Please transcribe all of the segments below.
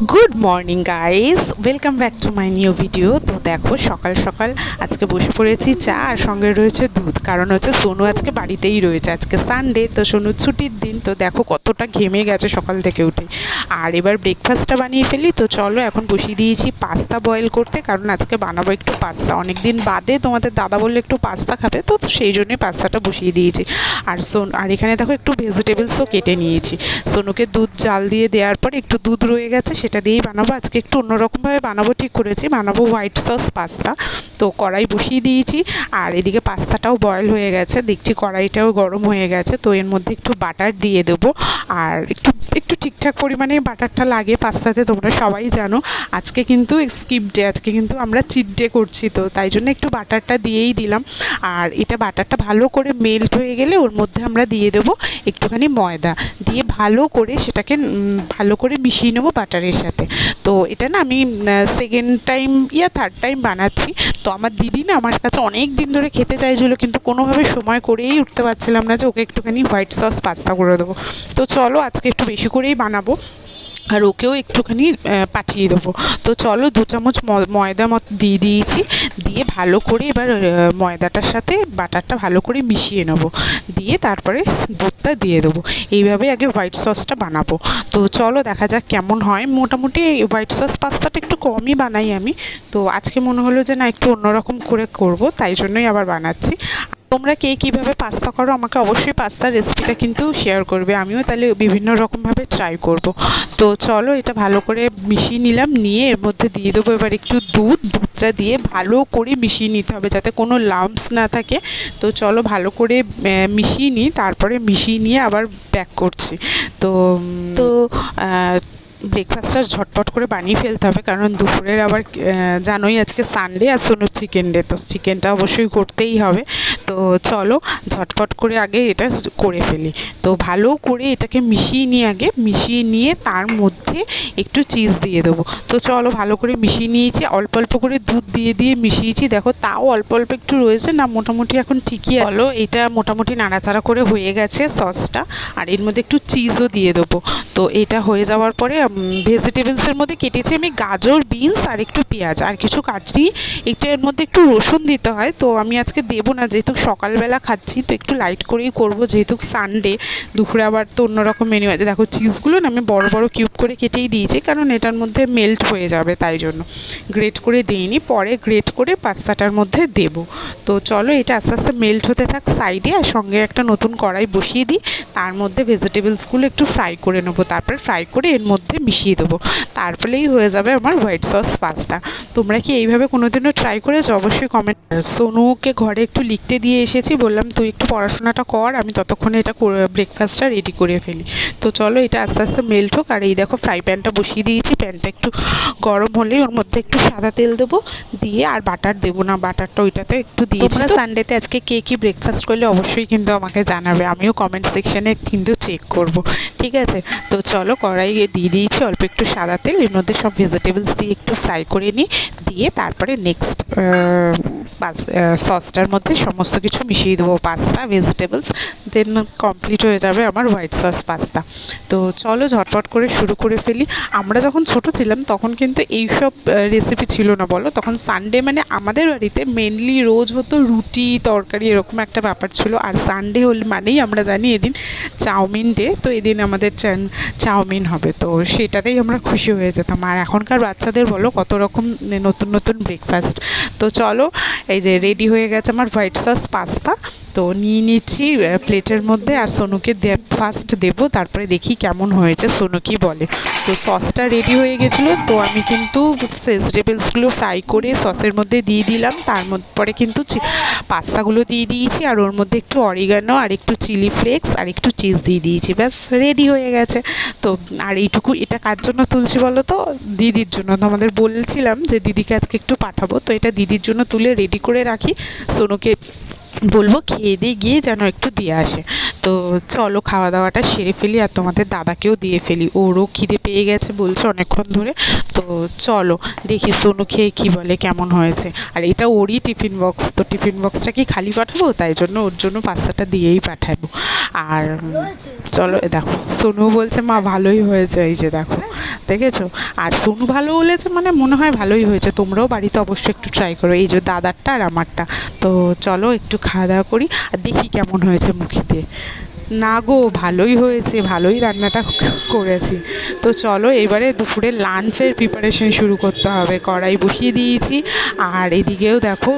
Good morning guys, welcome back to my new video. তো দেখো সকাল সকাল আজকে বসে পড়েছি চা আর সঙ্গে রয়েছে দুধ, কারণ হচ্ছে সোনু আজকে বাড়িতেই রয়েছে। আজকে সানডে, তো সোনুর ছুটির দিন। তো দেখো কতটা ঘেমে গেছে সকাল থেকে উঠে। আর এবার ব্রেকফাস্টটা বানিয়ে ফেলি। তো চলো এখন বসিয়ে দিয়েছি পাস্তা বয়েল করতে, কারণ আজকে বানাবো একটু পাস্তা। অনেক দিন বাদে তোমাদের দাদা বললে একটু পাস্তা খাবে, তো সেই জন্যই পাস্তাটা বসিয়ে দিয়েছি। আর এখানে দেখো একটু ভেজিটেবলসও কেটে নিয়েছি। সোনুকে দুধ জাল দিয়ে দেওয়ার পর একটু দুধ রয়ে গেছে, সেটা দিয়েই বানাবো। আজকে একটু অন্যরকমভাবে বানাবো ঠিক করেছি, বানাবো হোয়াইট সস পাস্তা। তো কড়াই বসিয়ে দিয়েছি, আর এদিকে পাস্তাটাও বয়েল হয়ে গেছে। দেখছি কড়াইটাও গরম হয়ে গেছে। তো এর মধ্যে একটু বাটার দিয়ে দেবো, আর একটু একটু ঠিকঠাক পরিমাণে বাটারটা লাগে পাস্তাতে, তোমরা সবাই জানো। আজকে কিন্তু স্কিপ ডে, আজকে কিন্তু আমরা চিট ডে করছি, তো তাই জন্য একটু বাটারটা দিয়েই দিলাম। আর এটা বাটারটা ভালো করে মেল্ট হয়ে গেলে ওর মধ্যে আমরা দিয়ে দেবো একটুখানি ময়দা, দিয়ে ভালো করে সেটাকে ভালো করে মিশিয়ে নেবো বাটারের সাথে। তো এটা না আমি সেকেন্ড টাইম থার্ড টাইম বানাচ্ছি। তো আমার দিদি না আমার কাছে অনেক দিন ধরে খেতে চাইছিলো, কিন্তু কোনোভাবে সময় করেই উঠতে পারছিলাম না যে ওকে একটুখানি হোয়াইট সস পাস্তা করে দেবো। তো চলো আজকে একটু বেশি করেই বানাবো, আর ওকেও একটুখানি পাঠিয়ে দেবো। তো চলো 2 চামচ ময়দা দিয়ে দিয়েছি, দিয়ে ভালো করে এবার ময়দাটার সাথে বাটারটা ভালো করে মিশিয়ে নেবো, দিয়ে তারপরে দুধটা দিয়ে দেবো। এইভাবে আগে হোয়াইট সসটা বানাবো। তো চলো দেখা যাক কেমন হয়। মোটামুটি হোয়াইট সস পাস্তাটা একটু কমই বানাই আমি, তো আজকে মনে হলো যে না একটু অন্যরকম করে করব, তাই জন্যই আবার বানাচ্ছি। তোমরা কে কীভাবে পাস্তা করো আমাকে অবশ্যই পাস্তার রেসিপিটা কিন্তু শেয়ার করবে, আমিও তাহলে বিভিন্ন রকমভাবে ট্রাই করব। তো চলো এটা ভালো করে মিশিয়ে নিলাম, নিয়ে এর মধ্যে দিয়ে দেবো এবার একটু দুধটা দিয়ে ভালো করে মিশিয়ে নিতে হবে যাতে কোনো লাম্পস না থাকে। তো চলো ভালো করে মিশিয়ে নিই, তারপরে মিশিয়ে নিয়ে আবার ব্যাক করছি। তো তো ব্রেকফাস্টটা ঝটপট করে বানিয়ে ফেলতে হবে, কারণ দুপুরের আবার জানোই আজকে সানডে আর সোনুর চিকেন ডে, তো চিকেনটা অবশ্যই করতেই হবে। তো চলো ঝটপট করে আগে এটা করে ফেলি। তো ভালো করে এটাকে মিশিয়ে নিয়ে তার মধ্যে একটু চিজ দিয়ে দেবো। তো চলো ভালো করে মিশিয়ে নিয়েছি, অল্প অল্প করে দুধ দিয়ে মিশিয়েছি। দেখো তাও অল্প অল্প একটু রয়েছে না, মোটামুটি এখন ঠিকই। বলো এটা মোটামুটি নাড়াচাড়া করে হয়ে গেছে সসটা, আর এর মধ্যে একটু চিজও দিয়ে দেবো। তো এটা হয়ে যাওয়ার পরে ভেজিটেবলসের মধ্যে কেটেছি আমি গাজর, বিনস আর একটু পেঁয়াজ, আর কিছু কাটনি। একটু এর মধ্যে একটু রসুন দিতে হয়, তো আমি আজকে দেবো না, যেহেতু সকালবেলা খাচ্ছি তো একটু লাইট করেই করবো, যেহেতু সানডে। দুপুরে আবার তো অন্যরকম মেনু আছে। দেখো চিজগুলো না আমি বড় বড় কিউব করে কেটেই দিয়েছি, কারণ এটার মধ্যে মেল্ট হয়ে যাবে, তাই জন্য গ্রেট করে দিইনি, পরে গ্রেট করে পাস্তাটার মধ্যে দেব। তো চলো এটা আস্তে আস্তে মেল্ট হতে থাক সাইডে, আর সঙ্গে একটা নতুন কড়াই বসিয়ে দিই, তার মধ্যে ভেজিটেবলসগুলো একটু ফ্রাই করে নেবো, তারপরে ফ্রাই করে এর মধ্যে মিশিয়ে দেবো। তারপরেই হয়ে যাবে আমার হোয়াইট সস পাস্তা। তোমরা কি এইভাবে কোনোদিনও ট্রাই করেছো? অবশ্যই কমেন্ট। সোনুকে ঘরে একটু লিখতে দিয়ে এসেছি, বললাম তুই একটু পড়াশোনাটা কর, আমি ততক্ষণে এটা ব্রেকফাস্টটা রেডি করে ফেলি। তো চলো এটা আস্তে আস্তে মেল্ট হোক। আর এই দেখো ফ্রাই প্যানটা বসিয়ে দিয়েছি, প্যানটা একটু গরম হলেই ওর মধ্যে একটু সাদা তেল দেবো, দিয়ে আর বাটার দেবো না, বাটারটা ওইটাতে একটু দিয়েছি। তোমরা সানডেতে আজকে কে কী ব্রেকফাস্ট করলে অবশ্যই কিন্তু আমাকে জানাবে, আমিও কমেন্ট সেকশানে কিন্তু চেক করব, ঠিক আছে? তো চলো কড়াই দিয়ে দিয়েছি অল্প একটু সাদা তেল, এর মধ্যে সব ভেজিটেবলস দিয়ে একটু ফ্রাই করে নিই, দিয়ে তারপরে নেক্সট সসটার মধ্যে সমস্ত কিছু মিশিয়ে দেবো, পাস্তা, ভেজিটেবলস, দেন কমপ্লিট হয়ে যাবে আমার হোয়াইট সস পাস্তা। তো চলো ঝটপট করে শুরু করে ফেলি। আমরা যখন ছোট ছিলাম তখন কিন্তু এইসব রেসিপি ছিল না, বলো। তখন সানডে মানে আমাদের বাড়িতে মেনলি রোজ হতো রুটি তরকারি, এরকম একটা ব্যাপার ছিল। আর সানডে হলে মানেই আমরা জানি এদিন চাউমিন ডে, তো এদিন আমাদের চাউমিন হবে, তো সেটাতেই আমরা খুশি হয়ে যেতাম। আর এখনকার বাচ্চাদের বলো কত রকম নতুন নতুন ব্রেকফাস্ট। তো চলো এই যে রেডি হয়ে গেছে আমার হোয়াইট সস পাস্তা। তো নিয়ে নিচ্ছি প্লেটের মধ্যে, আর সোনুকে ফার্স্ট দেবো, তারপরে দেখি কেমন হয়েছে, সোনু কি বলে। তো সসটা রেডি হয়ে গেছিলো, তো আমি কিন্তু ভেজিটেবলসগুলো ফ্রাই করে সসের মধ্যে দিয়ে দিলাম, তার পরে কিন্তু পাস্তাগুলো দিয়ে দিয়েছি, আর ওর মধ্যে একটু অরিগানো আর একটু চিলি ফ্লেক্স আর একটু চিজ দিয়ে দিয়েছি, ব্যাস রেডি হয়ে গেছে। তো আর এইটুকু, এটা কার জন্য তুলছি বলো তো? দিদির জন্য। তো আমাদের বলছিলাম যে দিদিকে আজকে একটু পাঠাবো, তো এটা দিদির জন্য তুলে রেডি করে রাখি। সোনুকে বলবো খেয়ে দিয়ে গিয়ে যেন একটু দিয়ে আসে। তো চলো খাওয়া দাওয়াটা সেরে ফেলি আর তোমাদের দাদাকেও দিয়ে ফেলি, ওরও খিদে পেয়ে গেছে বলছে অনেকক্ষণ ধরে। তো চলো দেখি সোনু খেয়ে কী বলে কেমন হয়েছে। আর এটা ওরই টিফিন বক্স, তো টিফিন বক্সটা কি খালি পাঠাবো, তাই জন্য ওর জন্য পাস্তাটা দিয়েই পাঠাবো। আর চলো দেখো সোনু বলছে মা ভালোই হয়েছে, এই যে দেখো দেখেছো। আর সোনু ভালো বলেছে মানে মনে হয় ভালোই হয়েছে। তোমরাও বাড়িতে অবশ্যই একটু ট্রাই করো, এই যে দাদারটা আর আমারটা। তো চলো একটু খাওয়া দাওয়া করি আর দেখি কেমন হয়েছে মুখে দিয়ে। না গো ভালোই হয়েছে, ভালোই রান্নাটা করেছি। তো চলো এবারে দুপুরে লাঞ্চের প্রিপারেশন শুরু করতে হবে। কড়াই বসিয়ে দিয়েছি আর এদিকেও দেখো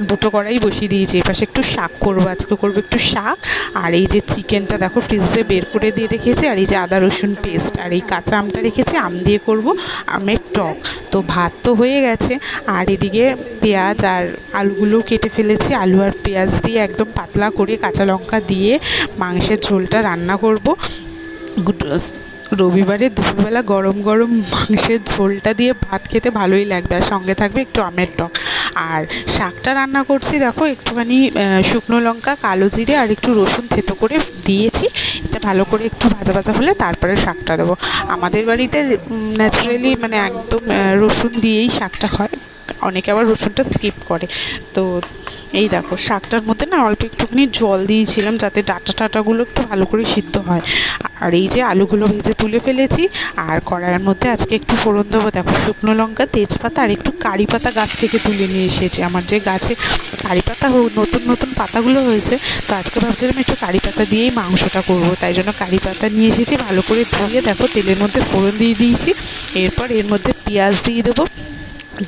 দুটো কড়াই বসিয়ে দিয়েছি। এপাশে একটু শাক করবো, আজকে করবো একটু শাক। আর এই যে চিকেনটা দেখো ফ্রিজ দিয়ে বের করে দিয়ে রেখেছি, আর এই যে আদা রসুন পেস্ট আর এই কাঁচা আমটা রেখেছি, আম দিয়ে করব আমের টক। তো ভাত তো হয়ে গেছে আর এদিকে পেঁয়াজ আর আলুগুলোও কেটে ফেলেছি। আলু আর পেঁয়াজ দিয়ে একদম পাতলা করে কাঁচা লঙ্কা দিয়ে মাংসের ঝোলটা রান্না করব। রবিবারে দুপুরবেলা গরম গরম মাংসের ঝোলটা দিয়ে ভাত খেতে ভালোই লাগবে, আর সঙ্গে থাকবে একটু আমের টক। আর শাকটা রান্না করছি দেখো একটুখানি শুকনো লঙ্কা, কালো জিরে আর একটু রসুন থেতো করে দিয়েছি। এটা ভালো করে একটু ভাজা ভাজা হলে তারপরে শাকটা দেবো। আমাদের বাড়িতে ন্যাচারালি মানে একদম রসুন দিয়েই শাকটা হয়, অনেকে আবার রসুনটা স্কিপ করে। তো এই দেখো শাকটার মধ্যে না অল্প একটুখানি জল দিয়েছিলাম যাতে ডাঁটা টাটাগুলো একটু ভালো করে সিদ্ধ হয়। আর এই যে আলুগুলো ভেজে তুলে ফেলেছি আর কড়াইয়ের মধ্যে আজকে একটু ফোড়ন দেবো। দেখো শুকনো লঙ্কা, তেজপাতা আর একটু কারি পাতা গাছ থেকে তুলে নিয়ে এসেছি। আমার যে গাছে কারি পাতা নতুন নতুন পাতাগুলো হয়েছে, তো আজকে ভাবছিলাম একটু কারি পাতা দিয়েই মাংসটা করবো, তাই জন্য কারি পাতা নিয়ে এসেছি। ভালো করে ধুয়ে দেখো তেলের মধ্যে ফোড়ন দিয়ে দিয়েছি। এরপর এর মধ্যে পেঁয়াজ দিয়ে দেবো,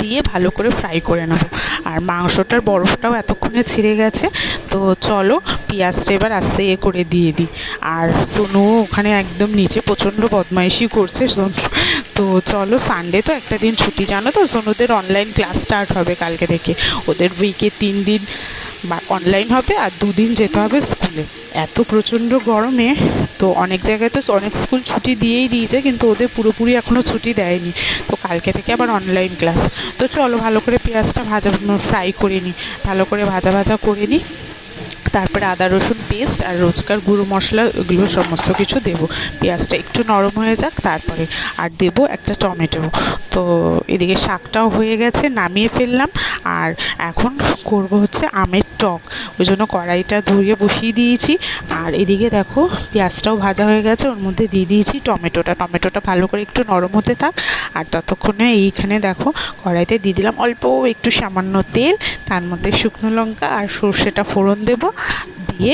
দিয়ে ভালো করে ফ্রাই করে নেব। আর মাংসটার বরফটাও এতক্ষণে ছিঁড়ে গেছে। তো চলো পেঁয়াজটা এবার আস্তে করে দিয়ে দিই। আর সোনু ওখানে একদম নিচে প্রচণ্ড বদমাইশি করছে সোনু। তো চলো সানডে তো একটা দিন ছুটি, জানো তো সোনুদের অনলাইন ক্লাস স্টার্ট হবে কালকে থেকে। ওদের উইকে 3 দিন অনলাইন হবে আর 2 দিন যেতে হবে স্কুলে। এত প্রচণ্ড গরমে তো অনেক জায়গায় তো অনেক স্কুল ছুটি দিয়েই দিয়েছে, কিন্তু ওদের পুরোপুরি এখনও ছুটি দেয়নি। তো কালকে থেকে আবার অনলাইন ক্লাস। তো চলো ভালো করে পেঁয়াজটা ফ্রাই করে নিই, ভালো করে ভাজা ভাজা করে নিই। তারপরে আদা রসুন পেস্ট আর রোজকার গুঁড়ো মশলা এগুলো সমস্ত কিছু দেবো। পেঁয়াজটা একটু নরম হয়ে যাক তারপরে। আর দেবো একটা টমেটো। তো এদিকে শাকটাও হয়ে গেছে, নামিয়ে ফেললাম। আর এখন করব হচ্ছে আমের টক, ওই জন্য কড়াইটা ধুয়ে বসিয়ে দিয়েছি। আর এদিকে দেখো পেঁয়াজটাও ভাজা হয়ে গেছে, ওর মধ্যে দিয়ে দিয়েছি টমেটোটা ভালো করে একটু নরম হতে থাক। আর ততক্ষণে এইখানে দেখো কড়াইতে দিয়ে দিলাম অল্প একটু সামান্য তেল, তার মধ্যে শুকনো লঙ্কা আর সর্ষেটা ফোড়ন দেবো, দিয়ে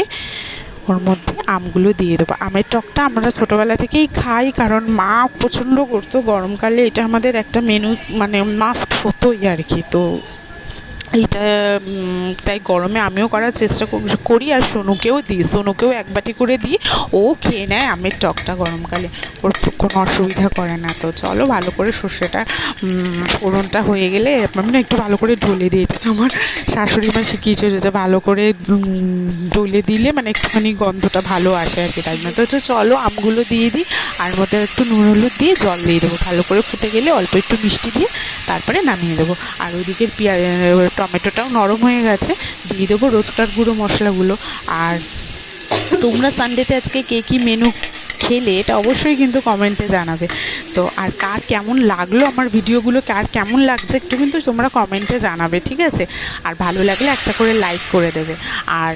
ওর মধ্যে আমগুলো দিয়ে দেবো। আমের টকটা আমরা ছোটোবেলা থেকেই খাই, কারণ মা প্রচণ্ড করতো গরমকালে, এটা আমাদের একটা মেনু মানে মাস্ট হতোই আর কি। তো এইটা তাই গরমে আমিও করার চেষ্টা করি আর সোনুকেও দিই, সোনুকেও এক বাটি করে দিই, ও খেয়ে নেয় আমের টকটা গরমকালে, ওর কোনো অসুবিধা করে না। তো চলো ভালো করে সর্ষেটা ফোড়নটা হয়ে গেলে আমি একটু ভালো করে ঢলে দিই। এটা আমার শাশুড়ি মা শিখিয়েছে যে ভালো করে ঢলে দিলে মানে একটুখানি গন্ধটা ভালো আসে আর কি, তাই জন্য। তো চলো আমগুলো দিয়ে দিই আর মধ্যে একটু নুন হলুদ দিয়ে জল দিয়ে দেবো, ভালো করে ফুটে গেলে অল্প একটু মিষ্টি দিয়ে তারপরে নামিয়ে দেবো। আর ওইদিকে টমেটোটাও নরম হয়ে গেছে, দিয়ে দেবো রোজকার গুঁড়ো মশলাগুলো। আর তোমরা সানডেতে আজকে কে কী মেনু খেলে এটা অবশ্যই কিন্তু কমেন্টে জানাবে। তো আর কার কেমন লাগলো আমার ভিডিওগুলো, কার কেমন লাগছে একটু কিন্তু তোমরা কমেন্টে জানাবে, ঠিক আছে? আর ভালো লাগলে একটা করে লাইক করে দেবে। আর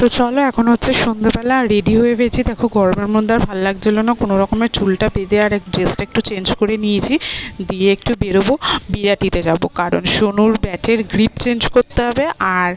তো চলো এখন হচ্ছে সন্ধ্যেবেলা রেডি হয়ে গেছি। দেখো গরমের মধ্যে আর ভালো লাগছিলো না, কোনো রকমের চুলটা বেঁধে আর ড্রেসটা একটু চেঞ্জ করে নিয়েছি, দিয়ে একটু বেরোবো, বিরাটিতে যাব, কারণ সোনুর ব্যাটের গ্রিপ চেঞ্জ করতে হবে। আর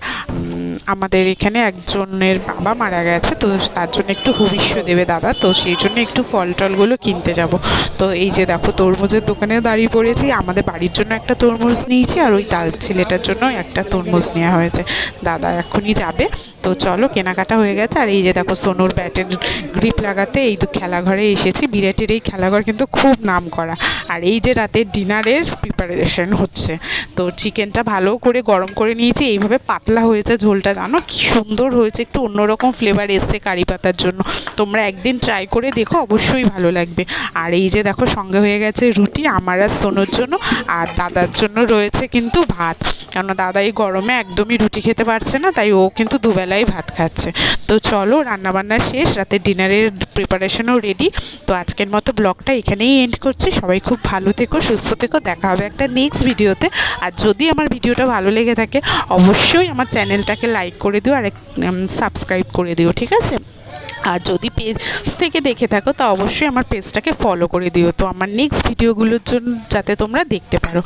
আমাদের এখানে একজনের বাবা মারা গেছে, তো তার জন্য একটু হবিষ্য দেবে দাদা, তো সেই জন্য একটু ফল টলগুলো কিনতে যাব। তো এই যে দেখো তরমুজের দোকানেও দাঁড়িয়ে পড়েছি, আমাদের বাড়ির জন্য একটা তরমুজ নিয়েছি আর ওই তাল ছেলেটার জন্য একটা তরমুজ নেওয়া হয়েছে। দাদা এখনই যাবে। তো চলো কেনাকাটা হয়ে গেছে। আর এই যে দেখো সোনুর ব্যাটের গ্রিপ লাগাতে এই তো খেলাঘরে এসেছি। বিরাটের এই খেলাঘর কিন্তু খুব নাম করা। আর এই যে রাতের ডিনারের প্রিপারেশন হচ্ছে, তো চিকেনটা ভালো করে গরম করে নিয়েছি, এইভাবে পাতলা হয়েছে ঝোলটা, জানো কি সুন্দর হয়েছে, একটু অন্যরকম ফ্লেভার এসছে কারি পাতার জন্য। তোমরা একদিন ট্রাই করে দেখো, অবশ্যই ভালো লাগবে। আর এই যে দেখো সঙ্গে হয়ে গেছে রুটি আমার আর সোনুর জন্য, আর দাদার জন্য রয়েছে কিন্তু ভাত, কারণ দাদা এই গরমে একদমই রুটি খেতে পারছে না, তাই ও কিন্তু দুবেলাই ভাত খাচ্ছে। তো চলো রান্নাবান্না শেষ, রাতের ডিনারের প্রিপারেশনও রেডি। তো আজকের মতো ব্লগটা এখানেই এন্ড করছি। সবাই খুব ভালো থেকো, সুস্থ থেকো, দেখা হবে একটা নেক্সট ভিডিওতে। আর যদি আমার ভিডিওটা ভালো লেগে থাকে অবশ্যই আমার চ্যানেলটাকে লাইক করে দিও আর সাবস্ক্রাইব করে দিও, ঠিক আছে? আর যদি পেজ থেকে দেখে থাকো তো অবশ্যই আমার পেজটাকে ফলো করে দিও, তো আমার নেক্সট ভিডিওগুলোর জন্য যাতে তোমরা দেখতে পারো।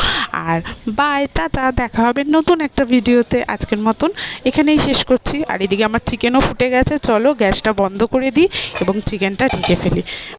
আর বাই, টাটা, দেখা হবে নতুন একটা ভিডিওতে। আজকের মতন এখানেই শেষ করছি। আর এদিকে আমার চিকেনও ফুটে গেছে, চলো গ্যাসটা বন্ধ করে দিই এবং চিকেনটা ঢেকে ফেলি।